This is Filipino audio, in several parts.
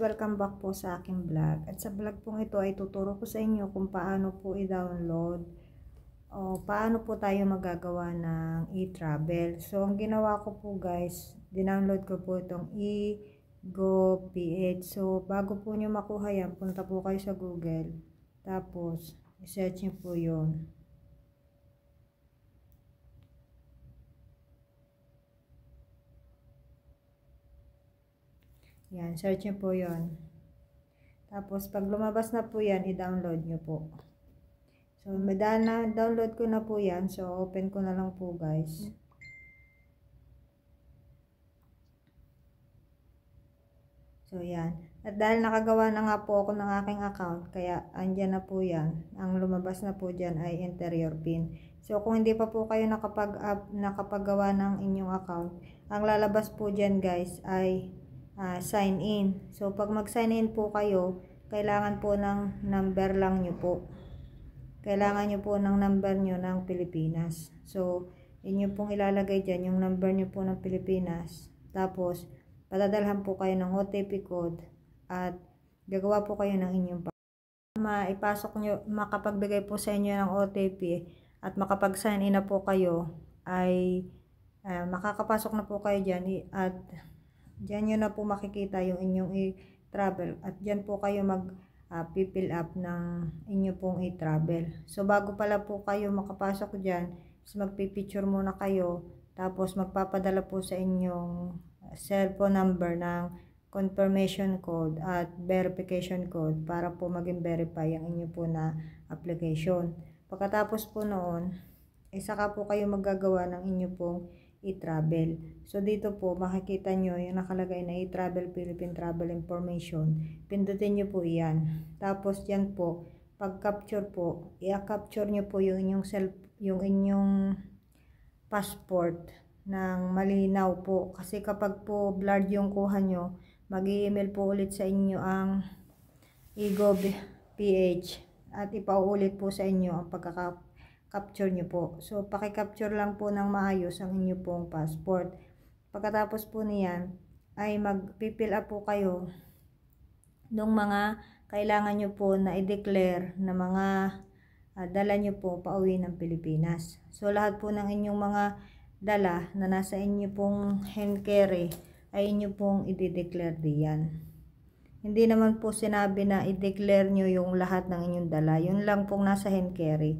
welcome back po sa aking vlog. At sa vlog pong ito ay tuturo ko sa inyo kung paano po i-download o paano po tayo magagawa ng e-travel. So, ang ginawa ko po guys, dinownload ko po itong eGo.ph. So, bago po nyo makuha yan, punta po kayo sa Google. Tapos, i-search nyo po yun. Yan, search nyo po yun. Tapos, pag lumabas na po yan, i-download nyo po. So, dahil na download ko na po yan, so open ko na lang po guys. So, yan. At dahil nakagawa na nga po ako ng aking account, kaya andyan na po yan. Ang lumabas na po dyan ay enter your PIN. So, kung hindi pa po kayo nakapagawa ng inyong account, ang lalabas po dyan guys ay sign in. So, pag mag-sign in po kayo, kailangan po ng number lang nyo po. Kailangan nyo po ng number nyo ng Pilipinas. So, inyo pong ilalagay dyan yung number nyo po ng Pilipinas. Tapos, patadalhan po kayo ng OTP code at gagawa po kayo ng inyong maipasok nyo, makapagbigay po sa inyo ng OTP at makapag-sign in na po kayo ay makakapasok na po kayo dyan at dyan nyo na po makikita yung inyong e-travel at dyan po kayo mag-fill up ng inyo pong e-travel. So, bago pala po kayo makapasok dyan, magpipicture muna kayo, tapos magpapadala po sa inyong cellphone number ng confirmation code at verification code para po maging verify ang inyo po na application. Pagkatapos po noon, saka po kayo magagawa ng inyo pong e-travel. So, dito po makikita nyo yung nakalagay na e-travel Philippine Travel Information. Pindutin nyo po iyan. Tapos yan po, pag capture po, i-capture nyo po yung inyong passport ng malinaw po. Kasi kapag po blurred yung kuha nyo, mag-i-email po ulit sa inyo ang eGo.ph at ipauulit po sa inyo ang pagkaka-capture nyo po. So, paki-capture lang po ng maayos ang inyo pong passport. Pagkatapos po niyan, ay mag-fill up po kayo ng mga kailangan nyo po na i-declare na mga dala nyo po pauwi ng Pilipinas. So, lahat po ng inyong mga dala na nasa inyo pong hand carry ay inyo pong i-declare diyan. Hindi naman po sinabi na i-declare nyo yung lahat ng inyong dala. Yun lang pong nasa hand carry.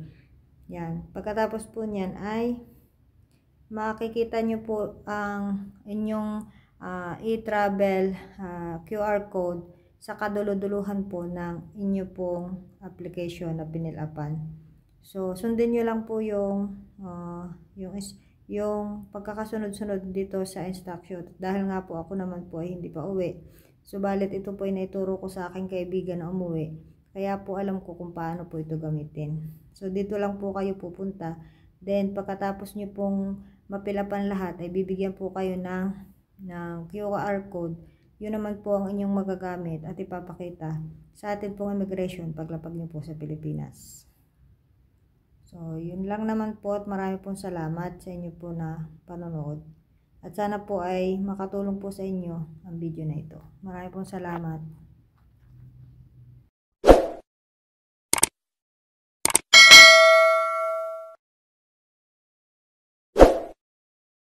Yan. Pagkatapos po niyan ay makikita nyo po ang inyong e-travel QR code sa kaduluduluhan po ng inyo pong application na pinilapan. So, sundin nyo lang po yung pagkakasunod-sunod dito sa instruction. Dahil nga po ako naman po ay hindi pa uwi. Subalit ito po ay naituro ko sa aking kaibigan na umuwi. Kaya po alam ko kung paano po ito gamitin. So, dito lang po kayo pupunta. Then, pagkatapos nyo pong mapilapan lahat, ay bibigyan po kayo ng QR code. Yun naman po ang inyong magagamit at ipapakita sa atin pong immigration paglapag nyo po sa Pilipinas. So, yun lang naman po at marami pong salamat sa inyo po na panonood. At sana po ay makatulong po sa inyo ang video na ito. Marami pong salamat.